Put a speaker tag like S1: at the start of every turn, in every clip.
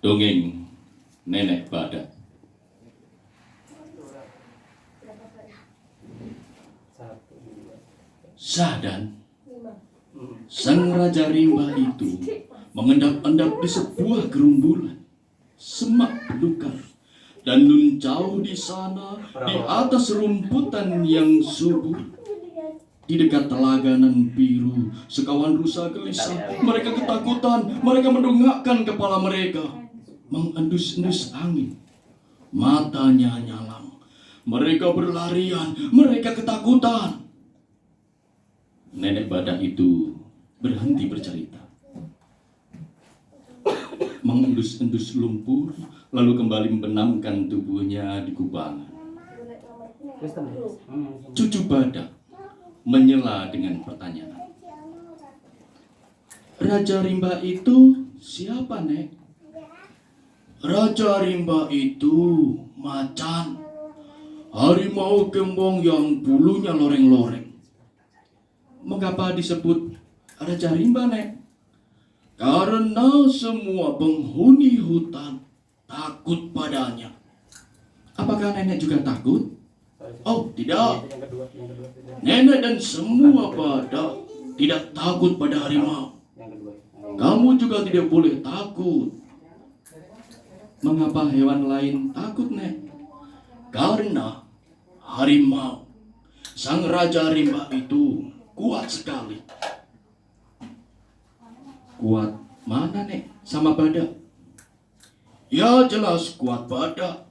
S1: Dongeng Nenek Badak. Sahdan, sang Raja Rimba itu mengendap-endap di sebuah gerumbulan semak belukar, dan nun jauh di sana, di atas rumputan yang subur, di dekat telaga nan biru, sekawan rusa gelisah. Mereka ketakutan, mereka mendongakkan kepala mereka, mengendus-endus angin. Matanya nyalang, mereka berlarian, mereka ketakutan. Nenek Badak itu berhenti bercerita, mengendus-endus lumpur, lalu kembali membenamkan tubuhnya di kubangan. Cucu Badak menyela dengan pertanyaan, Raja Rimba itu siapa, Nek? Raja Rimba itu macan, harimau gembong yang bulunya loreng-loreng. Mengapa disebut Raja Rimba, Nek? Karena semua penghuni hutan takut padanya. Apakah nenek juga takut? Oh, tidak. Nenek dan semua badak tidak takut pada harimau. Kamu juga tidak boleh takut. Mengapa hewan lain takut, Nek? Karena harimau, sang Raja Rimba itu kuat sekali. Kuat mana, Nek, sama badak? Ya jelas kuat badak.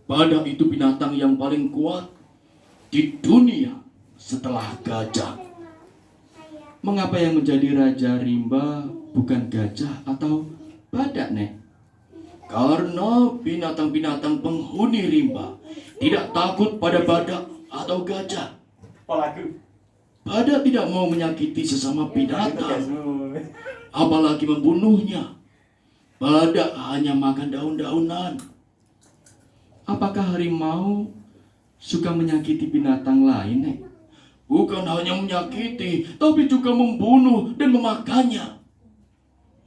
S1: Badak itu binatang yang paling kuat di dunia setelah gajah. Mengapa yang menjadi Raja Rimba bukan gajah atau badak, Nek? Karena binatang-binatang penghuni rimba tidak takut pada badak atau gajah. Badak tidak mau menyakiti sesama binatang, apalagi membunuhnya. Badak hanya makan daun-daunan. Apakah harimau suka menyakiti binatang lain, Nek? Bukan hanya menyakiti, tapi juga membunuh dan memakannya.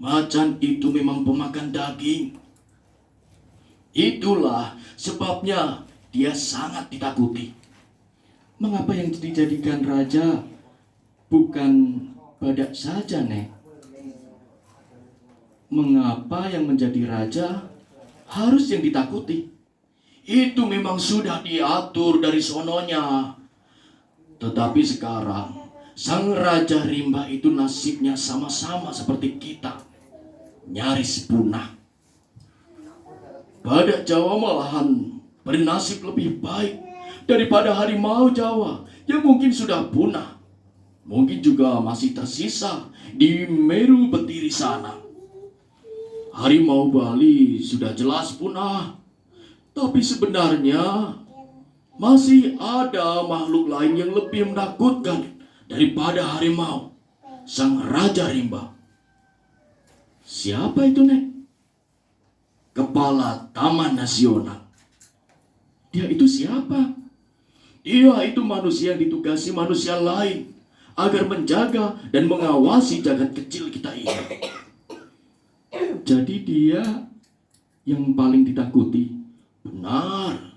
S1: Macan itu memang pemakan daging. Itulah sebabnya dia sangat ditakuti. Mengapa yang dijadikan raja bukan badak saja, Nek? Mengapa yang menjadi raja harus yang ditakuti? Itu memang sudah diatur dari sononya. Tetapi sekarang sang Raja Rimba itu nasibnya sama-sama seperti kita, nyaris punah. Badak Jawa malahan bernasib lebih baik daripada harimau Jawa yang mungkin sudah punah. Mungkin juga masih tersisa di Meru Betiri sana. Harimau Bali sudah jelas punah, tapi sebenarnya masih ada makhluk lain yang lebih menakutkan daripada harimau, sang Raja Rimba. Siapa itu, Nek? Kepala Taman Nasional. Dia itu siapa? Dia itu manusia yang ditugasi manusia lain agar menjaga dan mengawasi jagat kecil kita ini. Jadi dia yang paling ditakuti. Benar.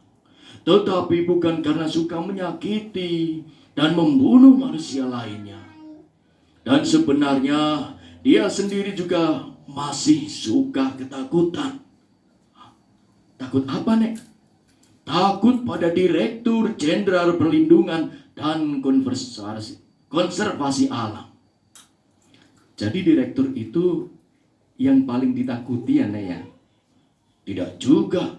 S1: Tetapi bukan karena suka menyakiti dan membunuh manusia lainnya. Dan sebenarnya dia sendiri juga masih suka ketakutan. Takut apa, Nek? Takut pada Direktur Jenderal Perlindungan dan Konservasi Alam. Jadi direktur itu yang paling ditakuti, ya, Nek, ya? Tidak juga.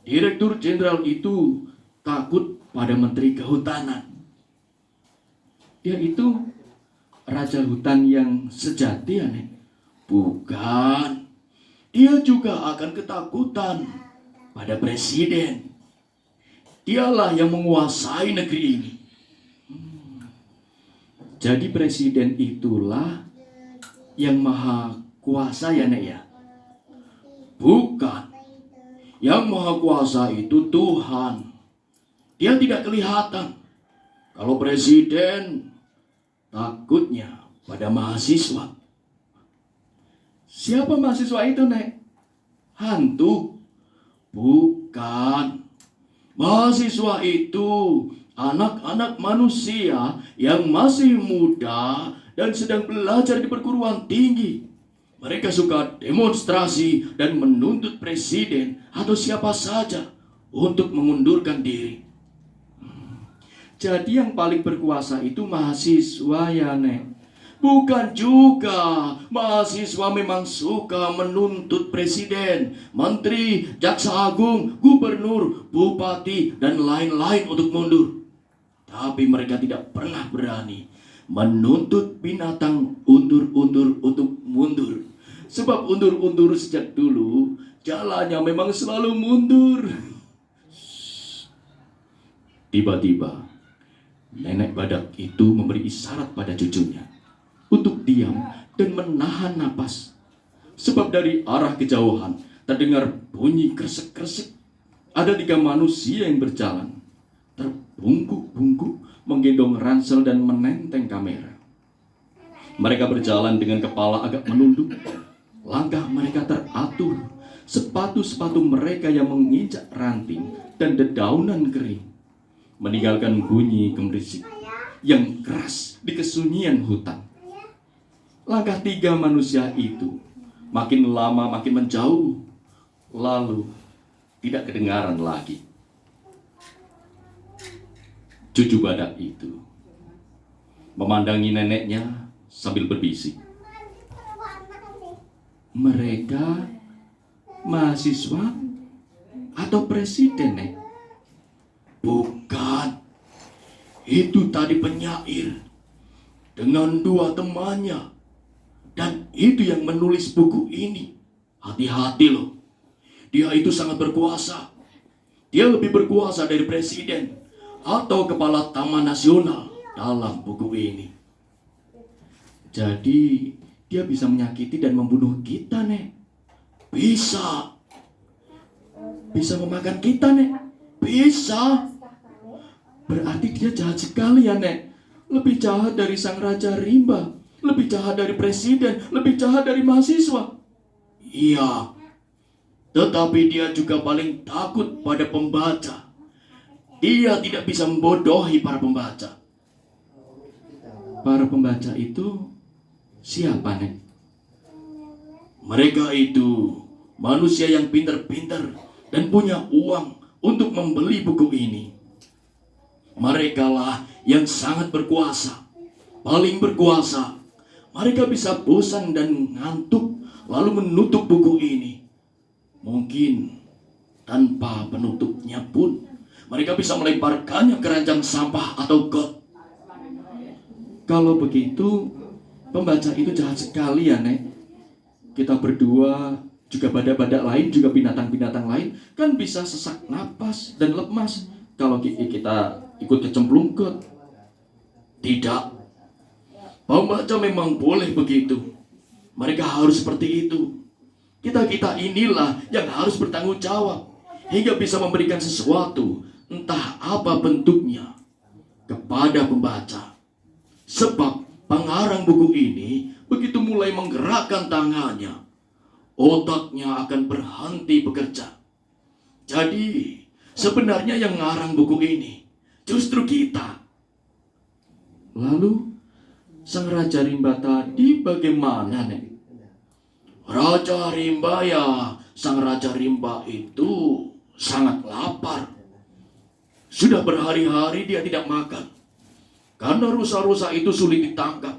S1: Direktur Jenderal itu takut pada Menteri Kehutanan. Dia itu Raja Hutan yang sejati, ya, Nek? Bukan. Dia juga akan ketakutan pada presiden. Dialah yang menguasai negeri ini. Jadi presiden itulah yang maha kuasa, ya, Nek, ya? Bukan. Yang maha kuasa itu Tuhan. Dia tidak kelihatan. Kalau presiden takutnya pada mahasiswa. Siapa mahasiswa itu, Nek? hantu? Bukan. Mahasiswa itu anak-anak manusia yang masih muda dan sedang belajar di perguruan tinggi. Mereka suka demonstrasi dan menuntut presiden atau siapa saja untuk mengundurkan diri. Jadi yang paling berkuasa itu mahasiswa ya, Nek? Bukan juga. Mahasiswa memang suka menuntut presiden, menteri, jaksa agung, gubernur, bupati, dan lain-lain untuk mundur. Tapi mereka tidak pernah berani menuntut binatang undur-undur untuk mundur. Sebab undur-undur sejak dulu jalannya memang selalu mundur. Tiba-tiba nenek badak itu memberi isyarat pada cucunya untuk diam dan menahan napas. Sebab dari arah kejauhan terdengar bunyi kresek-kresek. Ada 3 manusia yang berjalan, terbungkuk-bungkuk, menggendong ransel dan menenteng kamera. Mereka berjalan dengan kepala agak menunduk. Langkah mereka teratur. Sepatu-sepatu mereka yang menginjak ranting dan dedaunan kering, meninggalkan bunyi gemerisik yang keras di kesunyian hutan. Langkah 3 manusia itu makin lama makin menjauh, lalu tidak kedengaran lagi. Cucu badak itu memandangi neneknya sambil berbisik. Mereka mahasiswa atau presiden, Nek? Bukan. Itu tadi penyair dengan 2 temannya. Dan itu yang menulis buku ini. Hati-hati loh. Dia itu sangat berkuasa. Dia lebih berkuasa dari presiden atau kepala Taman Nasional dalam buku ini. Jadi dia bisa menyakiti dan membunuh kita, Nek. Bisa. Bisa memakan kita, Nek. Bisa. Berarti dia jahat sekali ya, Nek. Lebih jahat dari sang Raja Rimba. Lebih jahat dari presiden, lebih jahat dari mahasiswa. Iya, tetapi dia juga paling takut pada pembaca. Dia tidak bisa membodohi para pembaca. Para pembaca itu siapa, Nek? Mereka itu manusia yang pintar-pintar dan punya uang untuk membeli buku ini. Merekalah yang sangat berkuasa, paling berkuasa. Mereka bisa bosan dan ngantuk lalu menutup buku ini. Mungkin tanpa penutupnya pun mereka bisa melemparkannya ke ranjang sampah atau got. Kalau begitu, pembaca itu jahat sekali ya, Nek. Kita berdua, juga badak-badak lain, juga binatang-binatang lain, kan bisa sesak napas dan lemas kalau kita ikut kecemplung got. Tidak. Pembaca memang boleh begitu. Mereka harus seperti itu. Kita-kita inilah yang harus bertanggung jawab hingga bisa memberikan sesuatu, entah apa bentuknya, kepada pembaca. Sebab pengarang buku ini begitu mulai menggerakkan tangannya, otaknya akan berhenti bekerja. Jadi sebenarnya yang ngarang buku ini justru kita. Lalu sang Raja Rimba tadi bagaimana, Nek? Raja Rimba ya, sang Raja Rimba itu sangat lapar. Sudah berhari-hari dia tidak makan. Karena rusa-rusa itu sulit ditangkap.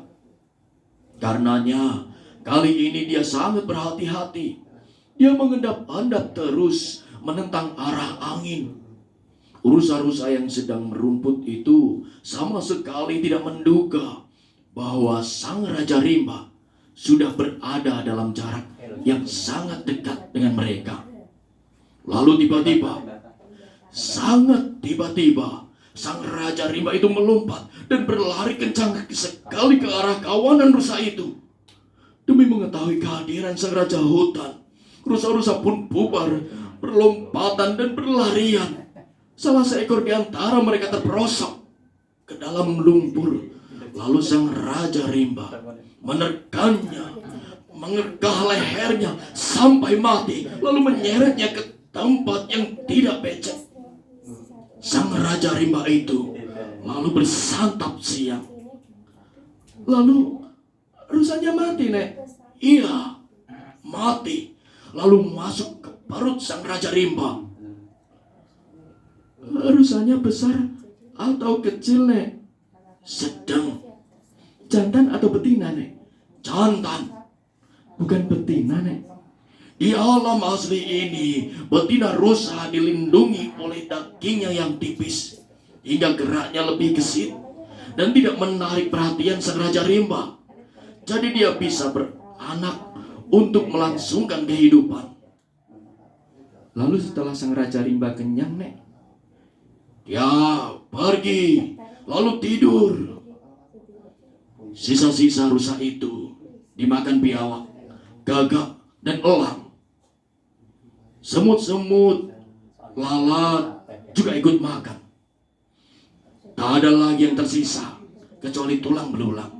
S1: Karenanya, kali ini dia sangat berhati-hati. Dia mengendap-endap terus menentang arah angin. Rusa-rusa yang sedang merumput itu sama sekali tidak menduga bahwa sang Raja Rimba sudah berada dalam jarak yang sangat dekat dengan mereka. Lalu tiba-tiba, sangat tiba-tiba, sang Raja Rimba itu melompat dan berlari kencang sekali ke arah kawanan rusa itu. Demi mengetahui kehadiran sang Raja Hutan, rusa-rusa pun bubar, berlompatan dan berlarian. Salah seekor di antara mereka terperosok ke dalam lumpur. Lalu sang Raja Rimba menerkannya, mengegah lehernya sampai mati, lalu menyeretnya ke tempat yang tidak becek. Sang Raja Rimba itu lalu bersantap siang. Lalu rusanya mati, Nek. Iya, mati. Lalu masuk ke perut sang Raja Rimba. Rusanya besar atau kecil, Nek? Sedang. Jantan atau betina, Nek? Jantan. Bukan betina, Nek. Di alam asli ini, betina rusa dilindungi oleh dagingnya yang tipis, hingga geraknya lebih gesit dan tidak menarik perhatian sang Raja Rimba. Jadi dia bisa beranak untuk melangsungkan kehidupan. Lalu setelah sang Raja Rimba kenyang, Nek, dia pergi, lalu tidur. Sisa-sisa rusa itu dimakan biawak, gagak, dan elang. Semut-semut, lalat juga ikut makan. Tak ada lagi yang tersisa kecuali tulang belulang.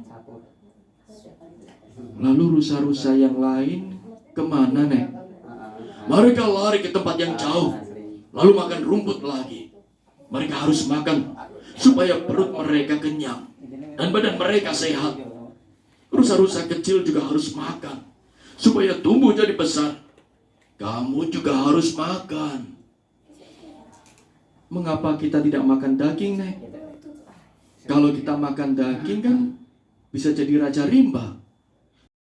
S1: Lalu rusa-rusa yang lain kemana, Nek? Mereka lari ke tempat yang jauh, lalu makan rumput lagi. Mereka harus makan supaya perut mereka kenyang dan badan mereka sehat. Rusa-rusa kecil juga harus makan supaya tumbuh jadi besar. Kamu juga harus makan. Mengapa kita tidak makan daging, Nek? Kalau kita makan daging kan bisa jadi Raja Rimba.